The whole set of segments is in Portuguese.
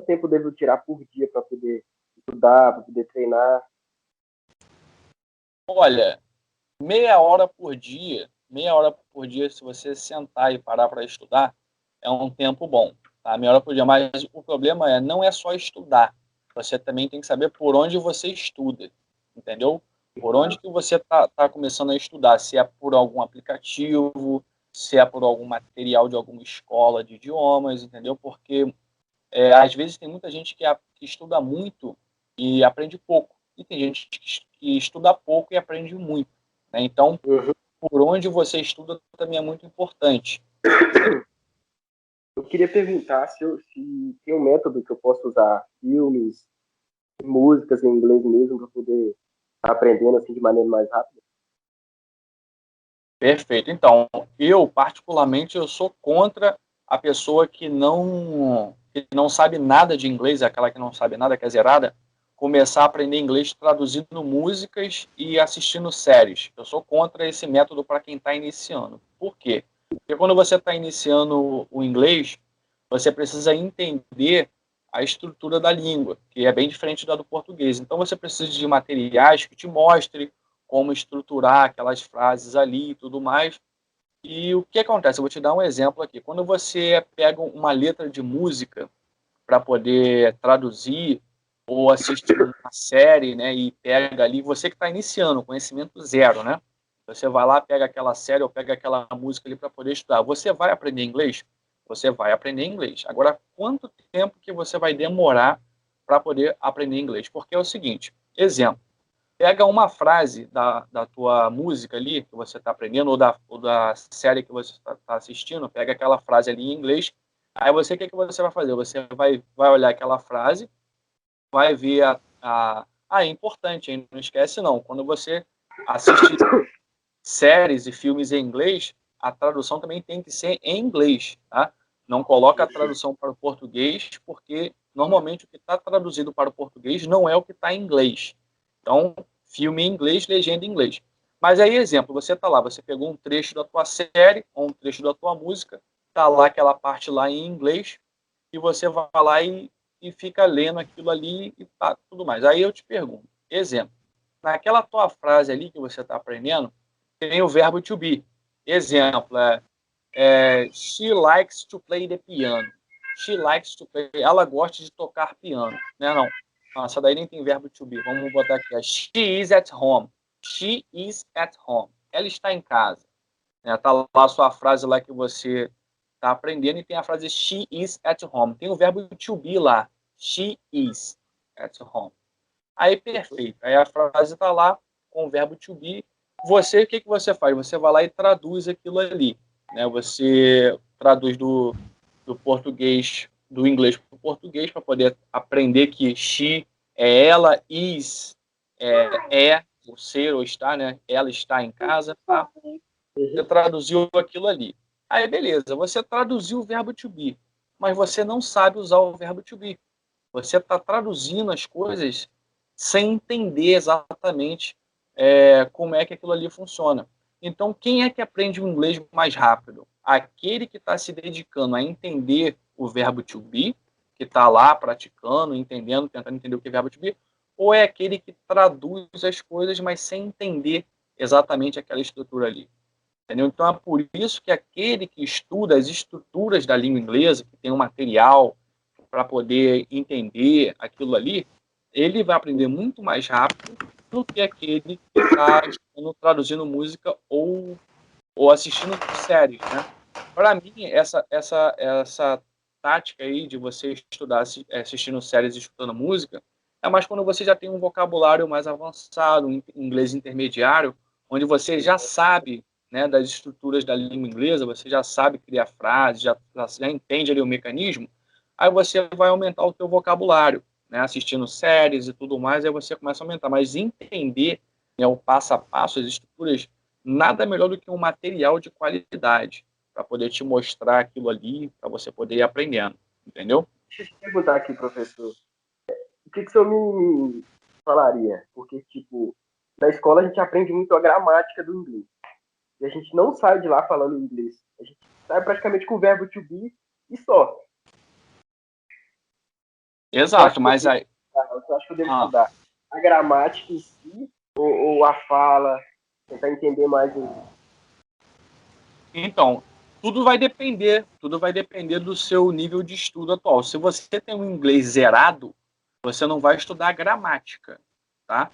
quanto tempo eu devo tirar por dia para poder estudar, para poder treinar? Olha, meia hora por dia, se você sentar e parar para estudar, é um tempo bom, tá? Meia hora por dia, mas o problema não é só estudar, você também tem que saber por onde você estuda, entendeu? Por onde que você tá começando a estudar, se é por algum aplicativo, se é por algum material de alguma escola de idiomas, entendeu? Porque às vezes tem muita gente que estuda muito e aprende pouco, e tem gente que estuda pouco e aprende muito, né? Então, Uhum. por onde você estuda também é muito importante. Entendeu? Eu queria perguntar se tem um método que eu posso usar, filmes, músicas em inglês mesmo, para poder estar aprendendo assim de maneira mais rápida. Perfeito. Então, eu particularmente eu sou contra a pessoa que não sabe nada de inglês, aquela que não sabe nada, que é zerada, começar a aprender inglês traduzindo músicas e assistindo séries. Eu sou contra esse método para quem está iniciando. Por quê? Porque quando você está iniciando o inglês, você precisa entender a estrutura da língua, que é bem diferente da do português. Então, você precisa de materiais que te mostrem como estruturar aquelas frases ali e tudo mais. E o que acontece? Eu vou te dar um exemplo aqui. Quando você pega uma letra de música para poder traduzir ou assistir uma série, né, e pega ali, você que está iniciando, conhecimento zero, né? Você vai lá, pega aquela série ou pega aquela música ali para poder estudar. Você vai aprender inglês? Você vai aprender inglês. Agora, quanto tempo que você vai demorar para poder aprender inglês? Porque é o seguinte, exemplo, pega uma frase da tua música ali, que você está aprendendo, ou da série que você está assistindo, pega aquela frase ali em inglês, aí o que você vai fazer? Você vai olhar aquela frase, vai ver é importante, hein? Não esquece não, quando você assiste séries e filmes em inglês, a tradução também tem que ser em inglês, tá? Não coloca a tradução para o português, porque normalmente o que está traduzido para o português não é o que está em inglês. Então, filme em inglês, legenda em inglês. Mas aí, exemplo, você está lá, você pegou um trecho da tua série, ou um trecho da tua música, está lá aquela parte lá em inglês, e você vai lá e fica lendo aquilo ali e tá tudo mais. Aí eu te pergunto, exemplo, naquela tua frase ali que você está aprendendo, tem o verbo to be. Exemplo, she likes to play the piano. She likes to play. Ela gosta de tocar piano. Né? Não. Essa daí nem tem verbo to be. Vamos botar aqui. She is at home. She is at home. Ela está em casa. Né? Tá lá a sua frase lá que você está aprendendo e tem a frase she is at home. Tem o verbo to be lá. She is at home. Aí, perfeito. Aí a frase está lá com o verbo to be. Você, o que, que você faz? Você vai lá e traduz aquilo ali. Né? Você traduz do português, do inglês para o português, para poder aprender que she é ela, is o ser ou estar, né? Ela está em casa, tá? Você traduziu aquilo ali. Aí, beleza, você traduziu o verbo to be, mas você não sabe usar o verbo to be. Você está traduzindo as coisas sem entender exatamente como é que aquilo ali funciona. Então, quem é que aprende o inglês mais rápido? Aquele que está se dedicando a entender o verbo to be, que está lá praticando, entendendo, tentando entender o que é verbo to be, ou é aquele que traduz as coisas, mas sem entender exatamente aquela estrutura ali? Entendeu? Então, é por isso que aquele que estuda as estruturas da língua inglesa, que tem um material para poder entender aquilo ali, ele vai aprender muito mais rápido do que aquele que está traduzindo música ou assistindo séries, né? Para mim, essa tática aí de você estudar assistindo séries e escutando música é mais quando você já tem um vocabulário mais avançado, um inglês intermediário, onde você já sabe, né, das estruturas da língua inglesa, você já sabe criar frases, já entende ali o mecanismo, aí você vai aumentar o teu vocabulário, né, assistindo séries e tudo mais, aí você começa a aumentar, mas entender, né, o passo a passo, as estruturas, nada melhor do que um material de qualidade para poder te mostrar aquilo ali, para você poder ir aprendendo, entendeu? Deixa eu te perguntar aqui, professor. O que o senhor me falaria? Porque, tipo, na escola a gente aprende muito a gramática do inglês. E a gente não sai de lá falando inglês. A gente sai praticamente com o verbo to be e só. Exato, mas aí... Eu acho que eu devo estudar a gramática em si, ou a fala, tentar entender mais o... Então, tudo vai depender do seu nível de estudo atual. Se você tem um inglês zerado, você não vai estudar gramática, tá?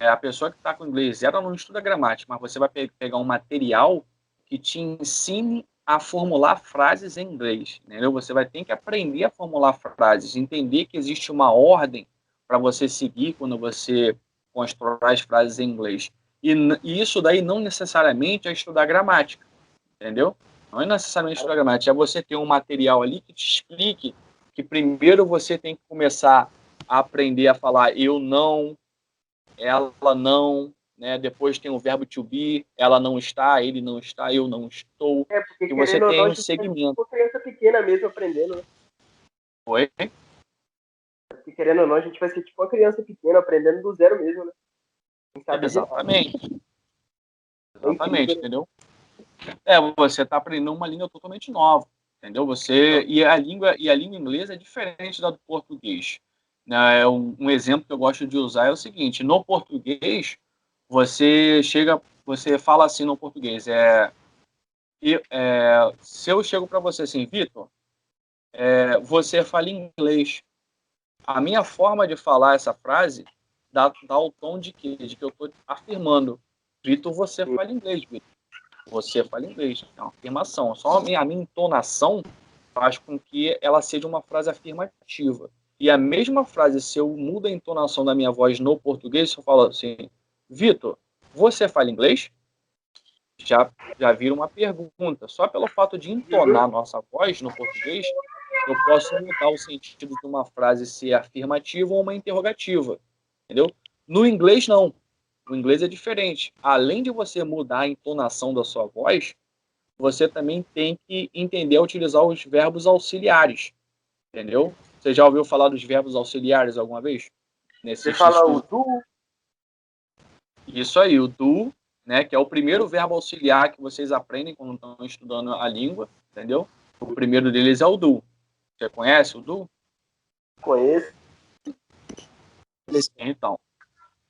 A pessoa que está com inglês zero não estuda gramática, mas você vai pegar um material que te ensine a formular frases em inglês, entendeu? Você vai ter que aprender a formular frases, entender que existe uma ordem para você seguir quando você constrói as frases em inglês. E isso daí não necessariamente é estudar gramática, entendeu? Não é necessariamente estudar gramática, é você ter um material ali que te explique que primeiro você tem que começar a aprender a falar eu não, ela não, né? Depois tem o verbo to be, ela não está, ele não está, eu não estou. Porque E você querendo ou não, tem a um gente é segmento. uma criança pequena mesmo aprendendo, né? Oi? Porque querendo ou não, a gente vai ser tipo uma criança pequena aprendendo do zero mesmo, né? Sem saber de nada. Exatamente. É Exatamente, incrível, né? entendeu? Você está aprendendo uma língua totalmente nova, entendeu? E a língua inglesa é diferente da do português. Né? Um exemplo que eu gosto de usar é o seguinte: no português, você fala assim no português, se eu chego para você assim, Vitor, você fala inglês. A minha forma de falar essa frase dá o tom de quê? De que eu estou afirmando. Vitor, você fala inglês, Vitor. Você fala inglês. É uma afirmação. Só a minha entonação faz com que ela seja uma frase afirmativa. E a mesma frase, se eu mudo a entonação da minha voz no português, se eu falo assim, Vitor, você fala inglês? Já vira uma pergunta. Só pelo fato de entonar nossa voz no português, eu posso mudar o sentido de uma frase ser afirmativa ou uma interrogativa. Entendeu? No inglês, não. O inglês é diferente. Além de você mudar a entonação da sua voz, você também tem que entender a utilizar os verbos auxiliares. Entendeu? Você já ouviu falar dos verbos auxiliares alguma vez? Você Nesses fala o estudos? do, Isso aí, o do, né, que é o primeiro verbo auxiliar que vocês aprendem quando estão estudando a língua, entendeu? O primeiro deles é o do. Você conhece o do? conheço.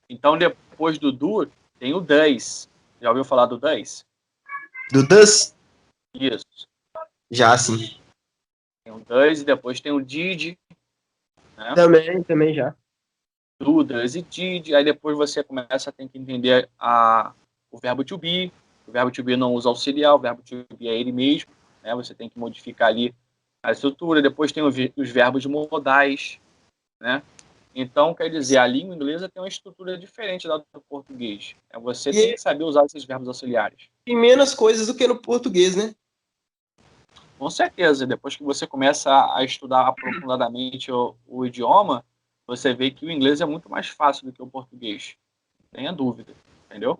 Então, depois do do, tem o does. Já ouviu falar do does? Do does? Isso. Já, sim. Tem o does e depois tem o did, né? Também já. Do, does e did. Aí depois você começa a ter que entender o verbo to be. O verbo to be não usa auxiliar, o verbo to be é ele mesmo, né? Você tem que modificar ali a estrutura. Depois tem os verbos modais, né? Então, quer dizer, a língua inglesa tem uma estrutura diferente da do português. Você tem E que saber usar esses verbos auxiliares. tem menos coisas do que no português, né? Com certeza, depois que você começa a estudar aprofundadamente o idioma, você vê que o inglês é muito mais fácil do que o português. Não tenha dúvida, entendeu?